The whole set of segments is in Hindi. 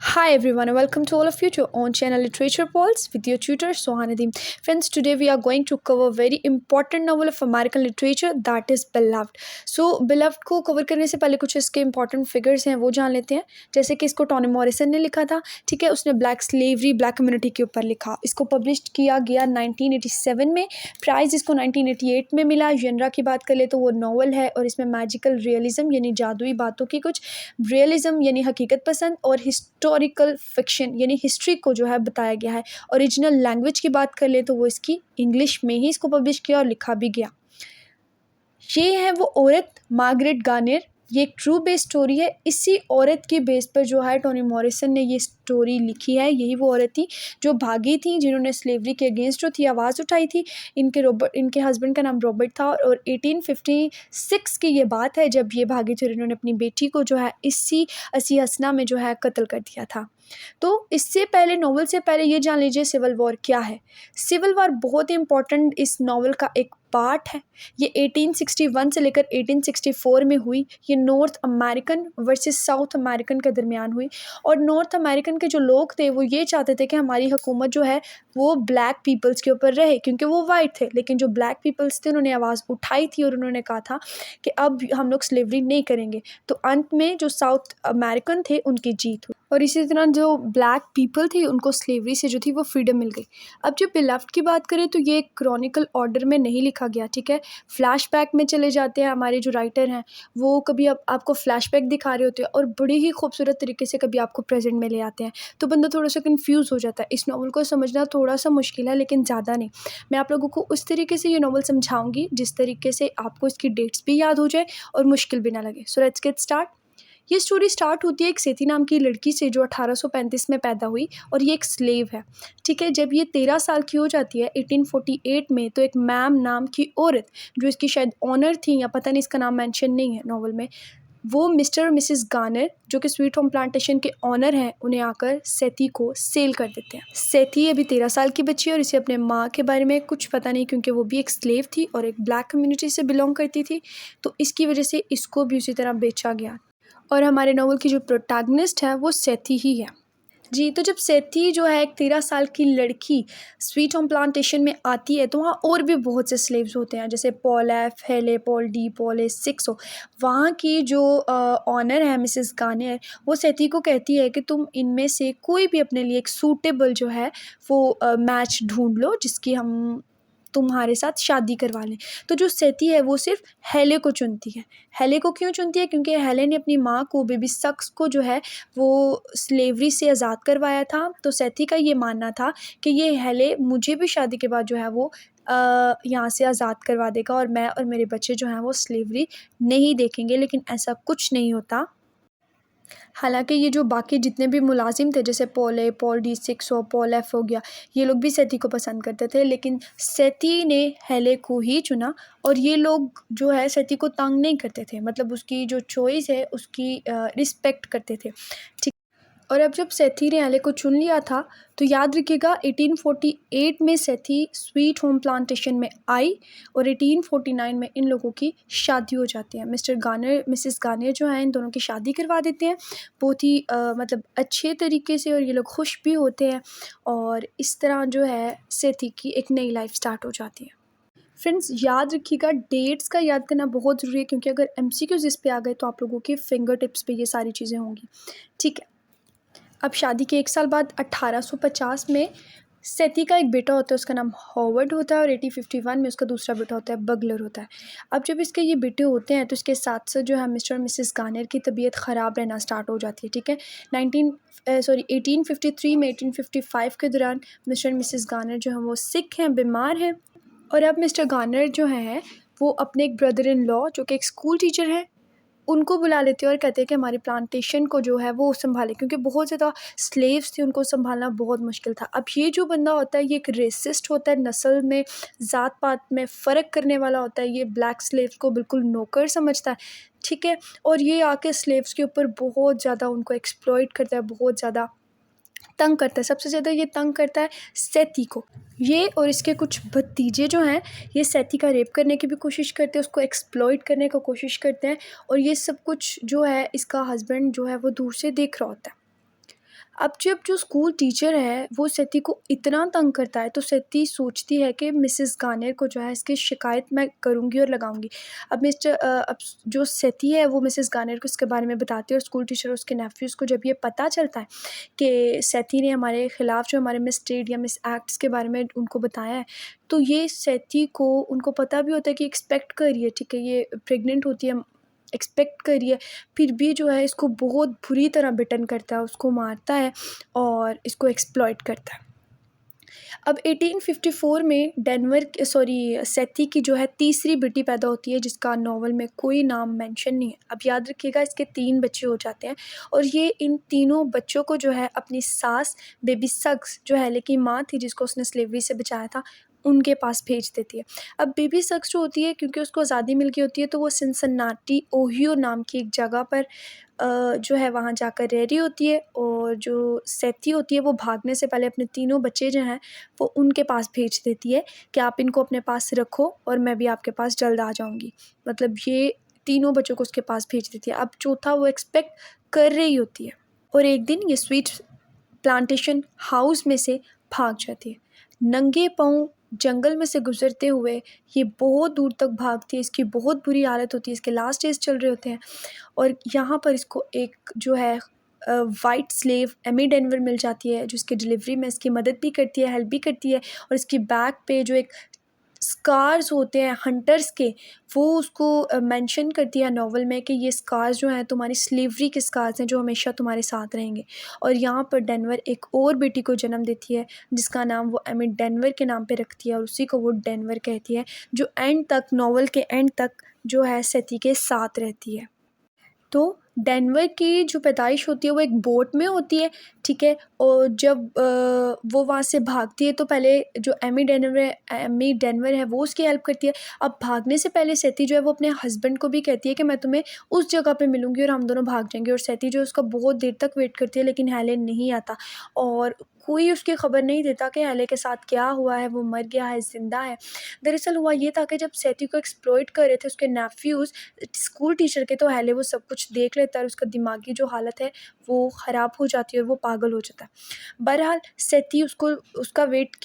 Hi everyone and welcome to all of you to our own channel Literature Pulse with your tutor Sohanadim. Friends, today we are going to cover a very important novel of American literature that is Beloved. So Beloved को कवर करने से पहले कुछ इसके important figures हैं वो जान लेते हैं। जैसे कि इसको टॉनी मॉरिसन ने लिखा था, ठीक है, उसने ब्लैक स्लेवरी ब्लैक कम्युनिटी के ऊपर लिखा। इसको पब्लिश किया गया 1987 में, प्राइज़ इसको 1988 में मिला। जनरा की बात कर ले तो वो नॉवल है और इसमें मैजिकल रियलिज्म यानी जादुई बातों की कुछ, रियलिज्म यानी हकीकत पसंद, और हिस्टोरिकल फिक्शन यानी हिस्ट्री को जो है बताया गया है। ओरिजिनल लैंग्वेज की बात कर ले तो वो इसकी इंग्लिश में ही इसको पब्लिश किया और लिखा भी गया। ये है वो औरत मार्गरेट गार्नियर। ये एक ट्रू बेस स्टोरी है। इसी औरत के बेस पर जो है टोनी मॉरिसन ने ये स्टोरी लिखी है। यही वो औरत थी जो भागी थी, जिन्होंने स्लेवरी के अगेंस्ट जो थी आवाज़ उठाई थी। इनके हस्बैंड का नाम रॉबर्ट था और 1856 की ये बात है जब ये भागी थी और इन्होंने अपनी बेटी को जो है इसी असी हसना में जो है कत्ल कर दिया था। तो इससे पहले, नॉवल से पहले ये जान लीजिए सिविल वॉर क्या है। सिविल वॉर बहुत ही इंपॉर्टेंट इस नॉवल का एक पार्ट है। ये 1861 से लेकर 1864 में हुई। ये north American versus south American के दरमियान हुई। और नॉर्थ अमेरिकन के जो लोग थे वो ये चाहते थे कि हमारी हुकूमत जो है वो ब्लैक पीपल्स के ऊपर रहे, क्योंकि वो वाइट थे। लेकिन जो ब्लैक पीपल्स थे उन्होंने आवाज़ उठाई थी और उन्होंने कहा था कि अब हम लोग स्लेवरी नहीं करेंगे। तो अंत में जो साउथ अमेरिकन थे उनकी जीत हुई और इसी तरह जो ब्लैक पीपल थी उनको स्लेवरी से जो थी वो फ्रीडम मिल गई। अब जो बिलव्ड की बात करें तो ये क्रॉनिकल ऑर्डर में नहीं लिखा गया, ठीक है। फ्लैशबैक में चले जाते हैं। हमारे जो राइटर हैं वो कभी आपको फ्लैशबैक दिखा रहे होते हैं और बड़ी ही खूबसूरत तरीके से कभी आपको प्रेजेंट में ले आते हैं, तो बंदा थोड़ा सा कंफ्यूज हो जाता है। इस नॉवल को समझना थोड़ा सा मुश्किल है लेकिन ज़्यादा नहीं। मैं आप लोगों को उस तरीके से ये नॉवल समझाऊंगी जिस तरीके से आपको इसकी डेट्स भी याद हो जाए और मुश्किल भी ना लगे। So let's get start. ये स्टोरी स्टार्ट होती है एक सेती नाम की लड़की से जो 1835 में पैदा हुई और ये एक स्लेव है, ठीक है। जब ये 13 साल की हो जाती है 1848 में, तो एक मैम नाम की औरत जो इसकी शायद ऑनर थी या पता नहीं, इसका नाम मेंशन नहीं है नॉवल में, वो मिस्टर और मिसेस गार्नर जो कि स्वीट होम प्लांटेशन के ऑनर हैं, उन्हें आकर सेती को सेल कर देते हैं। सेती अभी 13 साल की बच्ची है और इसे अपने माँ के बारे में कुछ पता नहीं, क्योंकि वो भी एक स्लेव थी और एक ब्लैक कम्युनिटी से बिलोंग करती थी, तो इसकी वजह से इसको भी उसी तरह बेचा गया। और हमारे नॉवल की जो प्रोटैगनिस्ट है वो सेथी ही है जी। तो जब सेथी जो है एक 13 साल की लड़की स्वीट होम प्लांटेशन में आती है तो वहाँ और भी बहुत से स्लेव्स होते हैं, जैसे पॉल एफ, हेले, पॉल डी, पॉल ए सिक्सो। वहाँ की जो ऑनर है मिसेस गार्नियर, वो सेथी को कहती है कि तुम इनमें से कोई भी अपने लिए एक सूटेबल जो है वो मैच ढूंढ लो जिसकी हम तुम्हारे साथ शादी करवा लें। तो जो सेती है वो सिर्फ हेले को चुनती है। हेले को क्यों चुनती है? क्योंकि हेले ने अपनी माँ को, बेबी सक्स को जो है वो स्लेवरी से आज़ाद करवाया था। तो सेती का ये मानना था कि ये हेले मुझे भी शादी के बाद जो है वो यहाँ से आज़ाद करवा देगा और मैं और मेरे बच्चे जो हैं वो स्लेवरी नहीं देखेंगे। लेकिन ऐसा कुछ नहीं होता। हालांकि ये जो बाकी जितने भी मुलाजिम थे, जैसे पॉल ए, पॉल डी सिक्स और पॉल एफ हो गया, ये लोग भी सेती को पसंद करते थे, लेकिन सेती ने हेले को ही चुना। और ये लोग जो है सेती को तंग नहीं करते थे, मतलब उसकी जो चॉइस है उसकी रिस्पेक्ट करते थे, ठीक। और अब जब सेथी ने हेले को चुन लिया था तो याद रखिएगा 1848 में सेथी स्वीट होम प्लांटेशन में आई और 1849 में इन लोगों की शादी हो जाती है। मिस्टर गार्नर, मिसेस गार्नर जो हैं, इन दोनों की शादी करवा देते हैं बहुत ही मतलब अच्छे तरीके से, और ये लोग खुश भी होते हैं और इस तरह जो है सेथी की एक नई लाइफ स्टार्ट हो जाती है। फ्रेंड्स, याद रखिएगा डेट्स का याद करना बहुत ज़रूरी है, क्योंकि अगर MCQs इस पे आ गए तो आप लोगों के फिंगर टिप्स पे ये सारी चीज़ें होंगी, ठीक है। अब शादी के 1 साल बाद 1850 में सेती का एक बेटा होता है, उसका नाम हॉवर्ड होता है, और 1851 में उसका दूसरा बेटा होता है, बगलर होता है। अब जब इसके ये बेटे होते हैं तो इसके साथ साथ जो है मिस्टर और मिसेस गार्नर की तबीयत ख़राब रहना स्टार्ट हो जाती है, ठीक है। 1853 में 1855 के दौरान मिस्टर और मिसेस गार्नर जो हैं वो सिक हैं, बीमार हैं। और अब मिस्टर गार्नर जो हैं वो अपने एक ब्रदर इन लॉ जो कि एक स्कूल टीचर हैं, उनको बुला लेते हैं और कहते हैं कि हमारी प्लांटेशन को जो है वो संभाले, क्योंकि बहुत ज़्यादा स्लेव्स थे, उनको संभालना बहुत मुश्किल था। अब ये जो बंदा होता है ये एक रेसिस्ट होता है, नस्ल में, ज़ात पात में फ़र्क करने वाला होता है। ये ब्लैक स्लेव्स को बिल्कुल नौकर समझता है, ठीक है। और ये आके स्लेव्स के ऊपर बहुत ज़्यादा उनको एक्सप्लॉइट करता है, बहुत ज़्यादा तंग करता है। सबसे ज़्यादा ये तंग करता है सेती को। ये और इसके कुछ भतीजे जो हैं ये सेती का रेप करने की भी कोशिश करते हैं, उसको एक्सप्लॉइट करने की कोशिश करते हैं, और ये सब कुछ जो है इसका हस्बैंड जो है वो दूर से देख रहा होता है। अब जब जो स्कूल टीचर है वो सती को इतना तंग करता है तो सती सोचती है कि मिसेस गार्नियर को जो है इसकी शिकायत मैं करूँगी और लगाऊंगी। अब जो सती है वो मिसेस गार्नियर को इसके बारे में बताती है, और स्कूल टीचर और उसके नेफ्यूज़ को जब ये पता चलता है कि सती ने हमारे ख़िलाफ़ जो हमारे मिस ट्रेड या मिस एक्ट्स के बारे में उनको बताया है, तो ये सती को उनको पता भी होता है कि एक्सपेक्ट कर रही है, ठीक है, ये प्रेग्नेंट होती है, एक्सपेक्ट कर रही है, फिर भी जो है इसको बहुत बुरी तरह बिटन करता है, उसको मारता है और इसको एक्सप्लॉइट करता है। अब 1854 में सती की जो है तीसरी बेटी पैदा होती है, जिसका नॉवल में कोई नाम मेंशन नहीं है। अब याद रखिएगा इसके 3 बच्चे हो जाते हैं, और ये इन तीनों बच्चों को जो है अपनी सास बेबी सक्स जो हेले की माँ थी जिसको उसने स्लेवरी से बचाया था, उनके पास भेज देती है। अब बेबी सक्स जो होती है, क्योंकि उसको आज़ादी मिल गई होती है, तो वो सिनसिनाटी ओहियो नाम की एक जगह पर जो है वहाँ जाकर रह रही होती है, और जो सती होती है वो भागने से पहले अपने तीनों बच्चे जो हैं वो उनके पास भेज देती है कि आप इनको अपने पास रखो और मैं भी आपके पास जल्द आ जाऊँगी। मतलब ये तीनों बच्चों को उसके पास भेज देती है। अब चौथा वो एक्सपेक्ट कर रही होती है, और एक दिन ये स्वीट प्लांटेशन हाउस में से भाग जाती है। नंगे पाँव जंगल में से गुजरते हुए ये बहुत दूर तक भागती है, इसकी बहुत बुरी हालत होती है, इसके लास्ट डेज चल रहे होते हैं, और यहाँ पर इसको एक जो है वाइट स्लेव एमी डेनवर मिल जाती है, जो इसकी डिलीवरी में इसकी मदद भी करती है, हेल्प भी करती है, और इसकी बैक पे जो एक स्कार्स होते हैं हंटर्स के, वो उसको मेंशन करती है नॉवल में कि ये स्कार्स जो हैं तुम्हारी स्लेवरी के स्कार्स हैं जो हमेशा तुम्हारे साथ रहेंगे। और यहाँ पर डेनवर एक और बेटी को जन्म देती है जिसका नाम वो एमी डेनवर के नाम पे रखती है, और उसी को वो डेनवर कहती है, जो एंड तक नॉवल के एंड तक जो है सती के साथ रहती है। तो डेनवर की जो पैदाइश होती है वो एक बोट में होती है, ठीक है, और जब वो वहाँ से भागती है तो पहले जो एमी डेनवर है वो उसकी हेल्प करती है। अब भागने से पहले सती जो है वो अपने हस्बैंड को भी कहती है कि मैं तुम्हें उस जगह पे मिलूँगी और हम दोनों भाग जाएंगे, और सती जो है उसका बहुत देर तक वेट करती है, लेकिन हेले नहीं आता, और कोई उसकी खबर नहीं देता कि हेले के साथ क्या हुआ है, वो मर गया है, ज़िंदा है। दरअसल हुआ ये था कि जब सती को एक्सप्लॉइट कर रहे थे उसके नेफ्यूज़ स्कूल टीचर के, तो पहले वो सब कुछ देख लेता है और उसका दिमागी जो हालत है वो ख़राब हो जाती है और वो पागल हो जाता है। बहरहाल सती उसको उसका वेट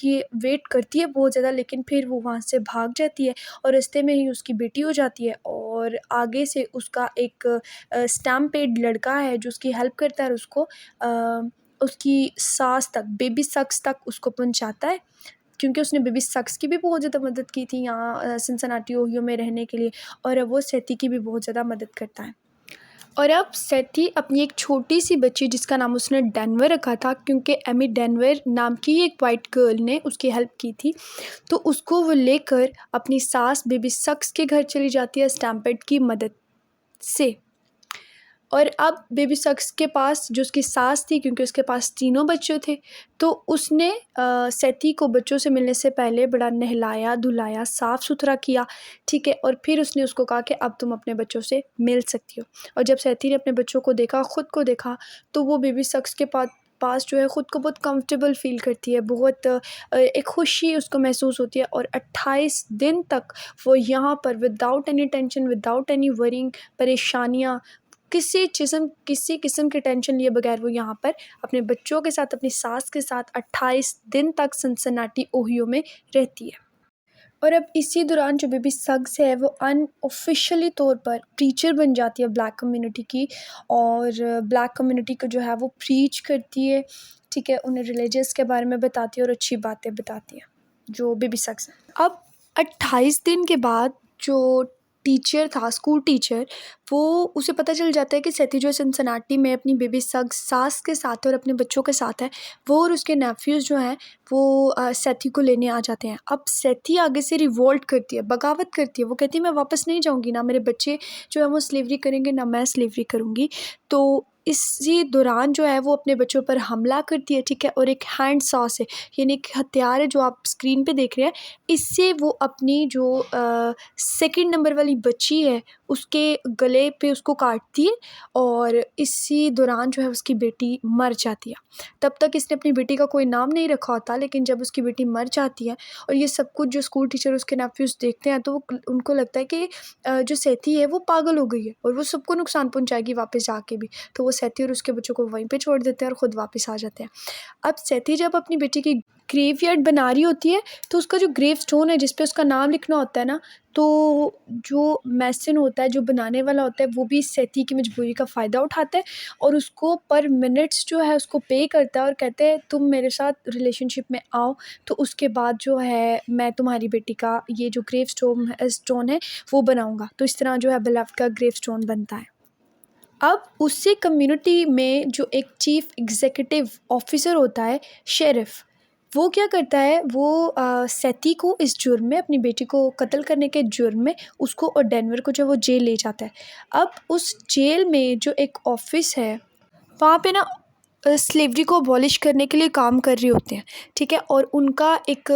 करती है बहुत ज़्यादा, लेकिन फिर वो वहाँ से भाग जाती है, और रास्ते में ही उसकी बेटी हो जाती है, और आगे से उसका एक स्टैम्पेड लड़का है जो उसकी हेल्प करता है, और उसको उसकी सास तक, बेबी सक्स तक उसको पहुँचाता है, क्योंकि उसने बेबी सक्स की भी बहुत ज़्यादा मदद की थी यहाँ सिनसिनाटी ओहियो में रहने के लिए, और अब वो सती की भी बहुत ज़्यादा मदद करता है। और अब सती अपनी एक छोटी सी बच्ची जिसका नाम उसने डेनवर रखा था, क्योंकि एमी डेनवर नाम की एक वाइट गर्ल ने उसकी हेल्प की थी, तो उसको वो लेकर अपनी सास बेबी सक्स के घर चली जाती है स्टैम्पेड की मदद से। और अब बेबी सक्स के पास जो उसकी सास थी, क्योंकि उसके पास तीनों बच्चे थे, तो उसने सती को बच्चों से मिलने से पहले बड़ा नहलाया धुलाया साफ़ सुथरा किया, ठीक है, और फिर उसने उसको कहा कि अब तुम अपने बच्चों से मिल सकती हो। और जब सती ने अपने बच्चों को देखा, ख़ुद को देखा, तो वो बेबी सक्स के पास जो है ख़ुद को बहुत कंफर्टेबल फ़ील करती है, बहुत एक खुशी उसको महसूस होती है, और 28 दिन तक वो यहाँ पर without any tension, without any worrying, परेशानियाँ, किसी किस्म की टेंशन लिए बगैर वो यहाँ पर अपने बच्चों के साथ, अपनी सास के साथ 28 दिन तक सिनसिनाटी ओहियो में रहती है। और अब इसी दौरान जो बेबी सक्स है वो अनऑफिशियली तौर पर टीचर बन जाती है ब्लैक कम्युनिटी की, और ब्लैक कम्युनिटी को जो है वो प्रीच करती है, ठीक है, उन्हें रिलीजियस के बारे में बताती है और अच्छी बातें बताती है जो बेबी सक्स है। अब 28 दिन के बाद जो टीचर था, स्कूल टीचर, वो उसे पता चल जाता है कि सती जो सिनसिनाटी में अपनी बेबी सास के साथ है और अपने बच्चों के साथ है, वो और उसके नेफ्यूज़ जो हैं वो सती को लेने आ जाते हैं। अब सती आगे से रिवोल्ट करती है, बगावत करती है, वो कहती है मैं वापस नहीं जाऊँगी, ना मेरे बच्चे जो है वो स्लेवरी करेंगे, ना मैं स्लेवरी करूँगी। तो इसी दौरान जो है वो अपने बच्चों पर हमला करती है, ठीक है, और एक हैंड सॉ से, यानी एक हथियार है जो आप स्क्रीन पे देख रहे हैं, इससे वो अपनी जो सेकंड नंबर वाली बच्ची है उसके गले पे उसको काटती है और इसी दौरान जो है उसकी बेटी मर जाती है। तब तक इसने अपनी बेटी का कोई नाम नहीं रखा होता, लेकिन जब उसकी बेटी मर जाती है और ये सब कुछ जो स्कूल टीचर उसके नेफ्यूज़ देखते हैं तो उनको लगता है कि जो सेथी है वो पागल हो गई है और वो सबको नुकसान पहुंचाएगी वापस जाके भी। तो वो सेथी और उसके बच्चों को वहीं पे छोड़ देते हैं और ख़ुद वापस आ जाते हैं। अब सेथी जब अपनी बेटी की ग्रेवयार्ड बना रही होती है तो उसका जो ग्रेव स्टोन है जिस पे उसका नाम लिखना होता है ना, तो जो मैसन होता है, जो बनाने वाला होता है, वो भी इस सेथी की मजबूरी का फ़ायदा उठाता है और उसको पर मिनट्स जो है उसको पे करता है और कहते हैं तुम मेरे साथ रिलेशनशिप में आओ, तो उसके बाद जो है मैं तुम्हारी बेटी का ये जो ग्रेव स्टोन है वो बनाऊंगा। तो इस तरह जो है बिलव्ड का ग्रेव स्टोन बनता है। अब उसी कम्युनिटी में जो एक चीफ एग्जीक्यूटिव ऑफिसर होता है, शेरिफ, वो क्या करता है, वो सेथी को इस जुर्म में, अपनी बेटी को कत्ल करने के जुर्म में उसको और डेनवर को जो वो जेल ले जाता है। अब उस जेल में जो एक ऑफिस है वहाँ पे ना स्लेवरी को अबॉलिश करने के लिए काम कर रहे होते हैं, ठीक है। और उनका एक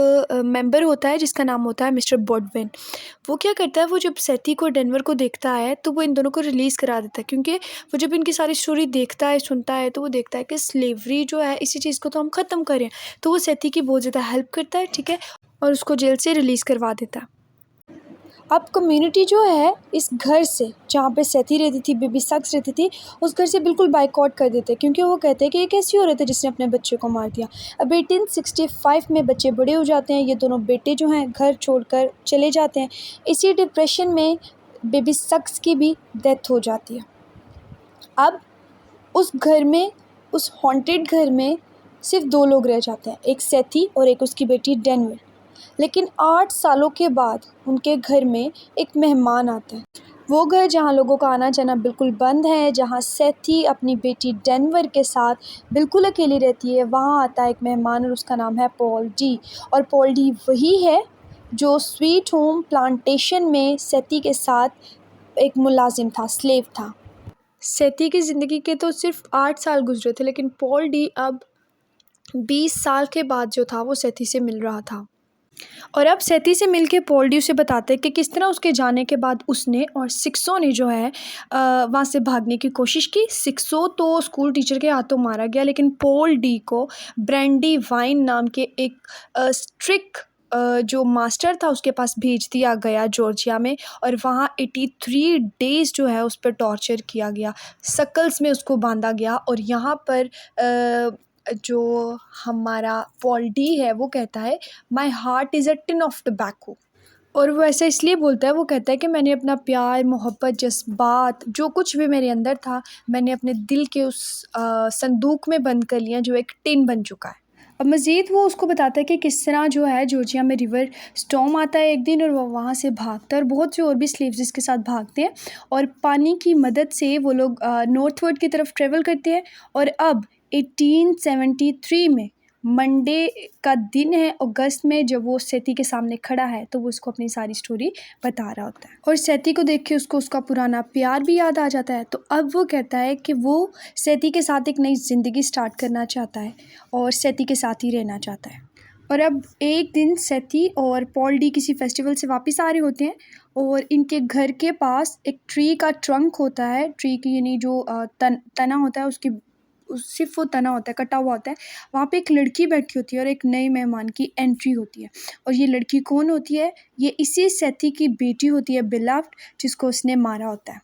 मेंबर होता है जिसका नाम होता है मिस्टर बॉडविन। वो क्या करता है, वो जब सेथी को डेनवर को देखता है तो वो इन दोनों को रिलीज़ करा देता है, क्योंकि वो जब इनकी सारी स्टोरी देखता है, सुनता है, तो वो देखता है कि स्लेवरी जो है इसी चीज़ को तो हम ख़त्म करें। तो वो सेथी की बहुत ज़्यादा हेल्प करता है, ठीक है, और उसको जेल से रिलीज़ करवा देता है। अब कम्युनिटी जो है इस घर से, जहाँ पे सेथी रहती थी, बेबी सक्स रहती थी, उस घर से बिल्कुल बाइकआउट कर देते हैं, क्योंकि वो कहते हैं कि ये कैसी औरत है जिसने अपने बच्चे को मार दिया। अब 1865 में बच्चे बड़े हो जाते हैं, ये दोनों बेटे जो हैं घर छोड़कर चले जाते हैं। इसी डिप्रेशन में बेबी सक्स की भी डेथ हो जाती है। अब उस घर में, उस हॉन्टेड घर में सिर्फ 2 लोग रह जाते हैं, एक सेथी और एक उसकी बेटी डेनवर। लेकिन 8 सालों के बाद उनके घर में एक मेहमान आता है। वो घर जहाँ लोगों का आना जाना बिल्कुल बंद है, जहाँ सेथी अपनी बेटी डेनवर के साथ बिल्कुल अकेली रहती है, वहाँ आता है एक मेहमान और उसका नाम है पॉल डी। और पॉल डी वही है जो स्वीट होम प्लांटेशन में सेथी के साथ एक मुलाजिम था, स्लेव था। सेथी की ज़िंदगी के तो सिर्फ 8 साल गुजरे थे, लेकिन पॉल डी अब 20 साल के बाद जो था वो सेथी से मिल रहा था। और अब सेथी से मिलके पॉल डी उसे बताते हैं कि किस तरह उसके जाने के बाद उसने और सिक्सों ने जो है वहाँ से भागने की कोशिश की। सिक्सों तो स्कूल टीचर के हाथों मारा गया, लेकिन पॉल डी को ब्रैंडी वाइन नाम के एक स्ट्रिक्ट जो मास्टर था उसके पास भेज दिया गया जॉर्जिया में, और वहाँ 83 डेज़ जो है उस पर टॉर्चर किया गया, सकल्स में उसको बांधा गया। और यहाँ पर जो हमारा पॉल डी है वो कहता है my heart is a tin of tobacco. और वो ऐसा इसलिए बोलता है, वो कहता है कि मैंने अपना प्यार, मोहब्बत, जज्बात, जो कुछ भी मेरे अंदर था, मैंने अपने दिल के उस संदूक में बंद कर लिया जो एक टिन बन चुका है। अब मज़ीद वो उसको बताता है कि किस तरह जो है जॉर्जिया में रिवर स्टॉर्म आता है एक दिन और वो वहाँ से भागता है, और बहुत से और भी स्लेव्स इसके साथ भागते हैं और पानी की मदद से वो लोग नॉर्थवर्ड की तरफ ट्रेवल करते हैं। और अब 1873 में मंडे का दिन है, अगस्त में, जब वो सेथी के सामने खड़ा है तो वो उसको अपनी सारी स्टोरी बता रहा होता है और सेथी को देख के उसको उसका पुराना प्यार भी याद आ जाता है। तो अब वो कहता है कि वो सेथी के साथ एक नई ज़िंदगी स्टार्ट करना चाहता है और सेथी के साथ ही रहना चाहता है। और अब एक दिन सेथी और पॉल डी किसी फेस्टिवल से वापस आ रहे होते हैं और इनके घर के पास एक ट्री का ट्रंक होता है, ट्री की यानी जो तना होता है उसकी, सिर्फ वो तना होता है, कटा हुआ होता है। वहाँ पे एक लड़की बैठी होती है और एक नए मेहमान की एंट्री होती है। और ये लड़की कौन होती है? ये इसी सेथी की बेटी होती है, बिलव्ड, जिसको उसने मारा होता है।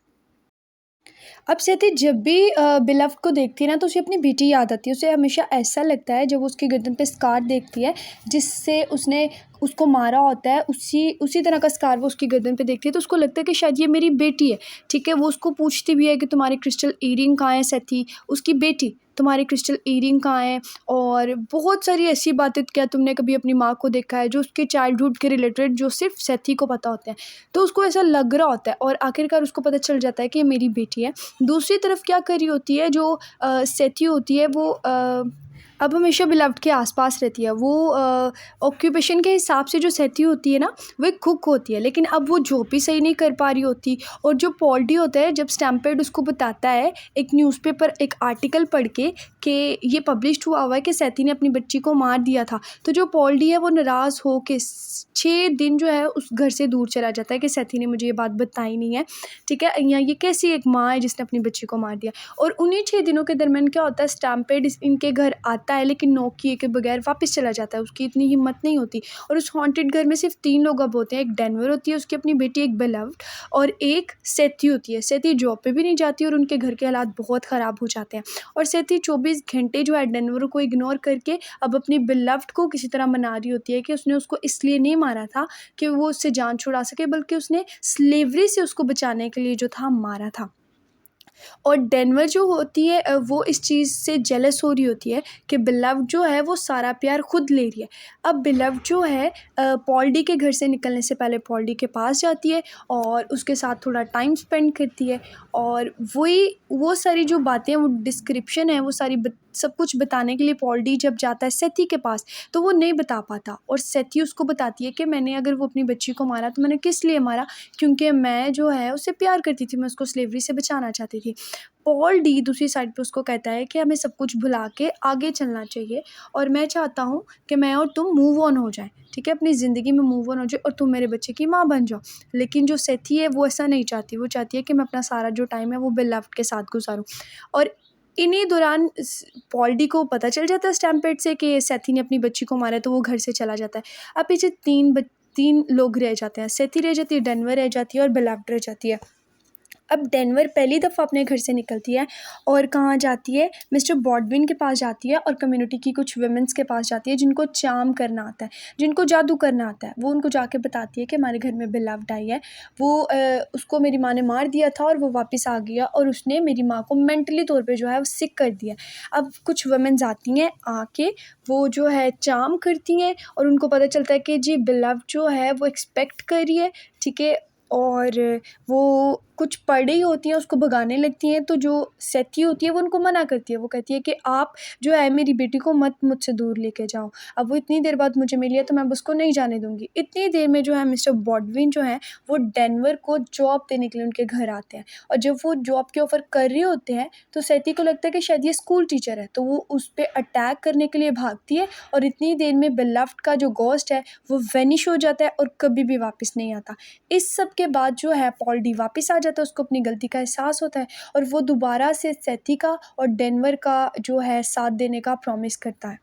अब सेथी जब भी बिलव्ड को देखती है ना तो उसे अपनी बेटी याद आती है। उसे हमेशा ऐसा लगता है जब वो उसकी गर्दन पे स्कार देखती है जिससे उसने उसको मारा होता है, उसी तरह का स्कार वो उसकी गर्दन पे देखती है, तो उसको लगता है कि शायद ये मेरी बेटी है, ठीक है। वो उसको पूछती भी है कि तुम्हारे क्रिस्टल ईयरिंग कहाँ है सेथी, उसकी बेटी, तुम्हारे क्रिस्टल ईयरिंग कहाँ है, और बहुत सारी ऐसी बातें, क्या तुमने कभी अपनी माँ को देखा है, जो उसके चाइल्डहुड के रिलेटेड जो सिर्फ सेथी को पता होते हैं। तो उसको ऐसा लग रहा होता है और आखिरकार उसको पता चल जाता है कि ये मेरी बेटी है। दूसरी तरफ क्या कर रही होती है जो सेथी होती है, वो अब हमेशा बिलव्ड के आसपास रहती है। वो ऑक्यूपेशन के हिसाब से जो सेती होती है ना, वो एक कुक होती है, लेकिन अब वो जॉब भी सही नहीं कर पा रही होती। और जो पॉल्डी होता है, जब स्टैम्पेड उसको बताता है एक न्यूज़पेपर, एक आर्टिकल पढ़ के कि ये पब्लिश्ड हुआ है कि सेती ने अपनी बच्ची को मार दिया था, तो जो पॉल्डी है वो नाराज़ हो के 6 दिन जो है उस घर से दूर चला जाता है कि सेती ने मुझे ये बात बताई नहीं है, ठीक है, या ये कैसी एक माँ है जिसने अपनी बच्ची को मार दिया। और उन्हीं 6 दिनों के दरमियान क्या होता है, स्टैम्पेड इनके घर आता है, लेकिन नॉक किए के बगैर वापस चला जाता है। उसकी इतनी हिम्मत नहीं होती। और उस हॉन्टेड घर में सिर्फ 3 लोग अब होते हैं। एक डेनवर होती है, उसकी अपनी बेटी, एक बिलव्ड, और एक सेती होती है। सेती जॉब पे भी नहीं जाती और उनके घर के हालात बहुत ख़राब हो जाते हैं। और सेती 24 घंटे जो है डेनवर को इग्नोर करके अब अपनी बिलव्ड को किसी तरह मना रही होती है कि उसने उसको इसलिए नहीं मारा था कि वो उससे जान छुड़ा सके, बल्कि उसने स्लेवरी से उसको बचाने के लिए जो था मारा था। और डेनवर जो होती है वो इस चीज़ से जेलस हो रही होती है कि बिलव्ड जो है वो सारा प्यार खुद ले रही है। अब बिलव्ड जो है पॉल्डी के घर से निकलने से पहले पॉल्डी के पास जाती है और उसके साथ थोड़ा टाइम स्पेंड करती है। और वही वो सारी जो बातें, वो डिस्क्रिप्शन है, वो सारी सब कुछ बताने के लिए पॉल्डी जब जाता है सेती के पास, तो वो नहीं बता पाता। और सेती उसको बताती है कि मैंने अगर वो अपनी बच्ची को मारा तो मैंने किस लिए मारा, क्योंकि मैं जो है उससे प्यार करती थी, मैं उसको स्लेवरी से बचाना चाहती थी। पॉल डी दूसरी साइड पे उसको कहता है कि हमें सब कुछ भुला के आगे चलना चाहिए, और मैं चाहता हूँ कि मैं और तुम मूव ऑन हो जाएं, ठीक है, अपनी ज़िंदगी में मूव ऑन हो जाए और तुम मेरे बच्चे की माँ बन जाओ। लेकिन जो सेथी है वो ऐसा नहीं चाहती। वो चाहती है कि मैं अपना सारा जो टाइम है वो बिलव्ड के साथ गुजारूँ। और इन्हीं दौरान पॉल डी को पता चल जाता है स्टैम्पेड से कि सेथी ने अपनी बच्ची को मारा है, तो वो घर से चला जाता है। अब पीछे 3 लोग रह जाते हैं। सेथी रह जाती है, डेनवर रह जाती है और बिलव्ड रह जाती है। अब डेनवर पहली दफ़ा अपने घर से निकलती है और कहाँ जाती है, मिस्टर बॉडविन के पास जाती है और कम्युनिटी की कुछ वुमेन्स के पास जाती है जिनको चार्म करना आता है, जिनको जादू करना आता है। वो उनको जाके बताती है कि हमारे घर में बिलव्ड आई है, वो उसको मेरी माँ ने मार दिया था और वो वापस आ गया और उसने मेरी माँ को मेंटली तौर पे जो है वो सिक कर दिया। अब कुछ वुमेन्स आती हैं, आके वो जो है चार्म करती हैं और उनको पता चलता है कि जी बिलव्ड जो है वो एक्सपेक्ट कर रही है, ठीक है, और वो कुछ पढ़ी होती हैं, उसको भगाने लगती हैं। तो जो सेथी होती है वो उनको मना करती है। वो कहती है कि आप जो है मेरी बेटी को मत मुझसे दूर लेके जाओ। अब वो इतनी देर बाद मुझे मिली है तो मैं अब उसको नहीं जाने दूँगी। इतनी देर में जो है मिस्टर बॉडविन जो हैं वो डेनवर को जॉब देने के लिए उनके घर आते हैं। और जब वो जॉब के ऑफ़र कर रहे होते हैं तो सेथी को लगता है कि शायद ये स्कूल टीचर है, तो वो उस पे अटैक करने के लिए भागती है। और इतनी देर में बिलव्ड का जो घोस्ट है वो वैनिश हो जाता है और कभी भी वापस नहीं आता। इस सब के बाद जो है पॉल डी वापस आ जाता है, उसको अपनी गलती का एहसास होता है और वो दोबारा से सेथी का और डेनवर का जो है साथ देने का प्रॉमिस करता है।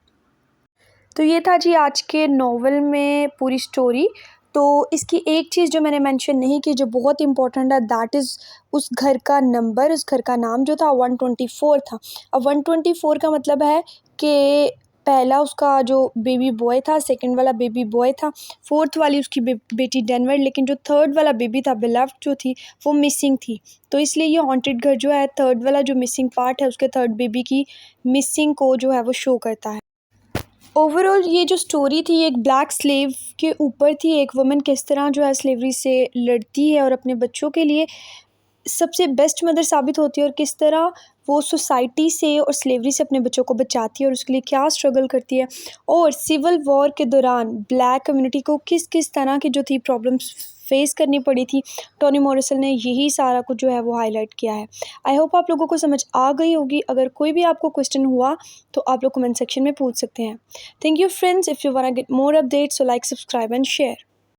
तो ये था जी आज के नॉवल में पूरी स्टोरी। तो इसकी एक चीज़ जो मैंने मेंशन नहीं की जो बहुत इंपॉर्टेंट है, दैट इज़ उस घर का नंबर, उस घर का नाम जो था 124 था। अब 124 का मतलब है कि पहला उसका जो बेबी बॉय था, सेकंड वाला बेबी बॉय था, फोर्थ वाली उसकी बेटी डेनवर, लेकिन जो थर्ड वाला बेबी था बिलव्ड जो थी वो मिसिंग थी। तो इसलिए ये हॉन्टेड घर जो है, थर्ड वाला जो मिसिंग पार्ट है उसके थर्ड बेबी की मिसिंग को जो है वो शो करता है। ओवरऑल ये जो स्टोरी थी एक ब्लैक स्लेव के ऊपर थी। एक वुमेन किस तरह जो है स्लेवरी से लड़ती है और अपने बच्चों के लिए सबसे बेस्ट मदर साबित होती है, और किस तरह वो सोसाइटी से और स्लेवरी से अपने बच्चों को बचाती है और उसके लिए क्या स्ट्रगल करती है। और सिविल वॉर के दौरान ब्लैक कम्युनिटी को किस किस तरह की जो थी प्रॉब्लम्स फेस करनी पड़ी थी, टोनी मॉरिसन ने यही सारा कुछ जो है वो हाईलाइट किया है। आई होप आप लोगों को समझ आ गई होगी। अगर कोई भी आपको क्वेश्चन हुआ तो आप लोग कमेंट सेक्शन में पूछ सकते हैं। Thank you friends. If you want to get more updates, so like, subscribe and share.